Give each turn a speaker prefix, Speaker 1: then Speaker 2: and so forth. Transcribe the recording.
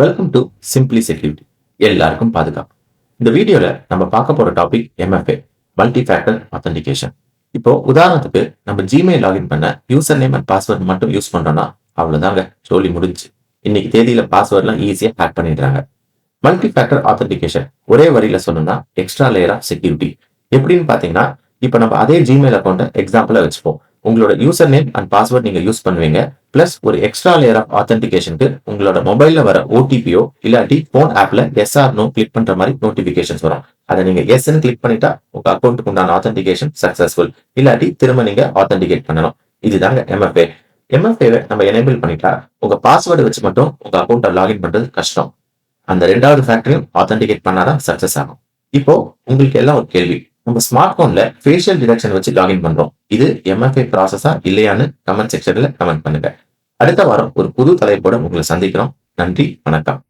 Speaker 1: Welcome to simply security. எல்லாருக்கும் பாதுகாப்பு. இந்த வீடியோல நம்ம பார்க்க போற topic MFA, multi factor authentication. இப்போ உதாரணத்துக்கு நம்ம ஜிமெயில் லாகின் பண்ண யூசர் நேம் அண்ட் பாஸ்வேர்ட் மட்டும் யூஸ் பண்றோம்னா அவ்வளவுதாங்க, ஜோலி முடிஞ்சு. இன்னைக்கு தேதியில பாஸ்வேர்ட்லாம் ஈஸியா ஹேக் பண்ணிடுறாங்க. மல்டி ஃபேக்டர் ஆத்தென்டிகேஷன் ஒரே வரியில சொல்லணும்னா எக்ஸ்ட்ரா லேயர் ஆஃப் செக்யூரிட்டி. எப்படின்னு பாத்தீங்கன்னா, இப்போ நம்ம அதே ஜிமெயில் அக்கௌண்ட் எக்ஸாம்பிளா வச்சுப்போம். உங்களோட யூசர் நேம் அண்ட் பாஸ்வேர்ட் நீங்க யூஸ் பண்ணுவீங்க. பிளஸ் ஒரு எக்ஸ்ட்ரா லேயர் ஆஃப் ஆத்தென்டிகேஷனுக்கு உங்களோட மொபைல்ல வர ஓடிபியோ இல்லாட்டி போன் ஆப்ல எஸ் ஆர் நோ கிளிக் பண்ற மாதிரி நோட்டிபிகேஷன்ஸ் வரும். அதை நீங்க எஸ்ன்னு கிளிக் பண்ணிட்டா உங்க அக்கௌண்ட்டுக்கு உண்டான ஆத்தென்டிகேஷன் சக்சஸ்ஃபுல். இல்லாட்டி திரும்ப நீங்க ஆத்தென்டிகேட் பண்ணணும். இதுதாங்க MFA. MFA நம்ம எனேபிள் பண்ணிட்டா உங்க பாஸ்வேர்டு வச்சு மட்டும் உங்க அக்கௌண்ட்டை லாகின் பண்றது கஷ்டம். அந்த ரெண்டாவது ஃபேக்டரையும் ஆத்தென்டிகேட் பண்ணாதான் சக்சஸ் ஆகும். இப்போ உங்களுக்கு எல்லாம் ஒரு கேள்வி, நம்ம ஸ்மார்ட் போன்ல ஃபேஷியல் டிடெக்ஷன் வச்சு லாகின் பண்றோம். இது MFA ப்ராசஸா இல்லையான்னு கமெண்ட் செக்ஷன்ல கமெண்ட் பண்ணுங்க. அடுத்த வாரம் ஒரு புது தலைப்போட உங்களை சந்திக்கிறோம். நன்றி, வணக்கம்.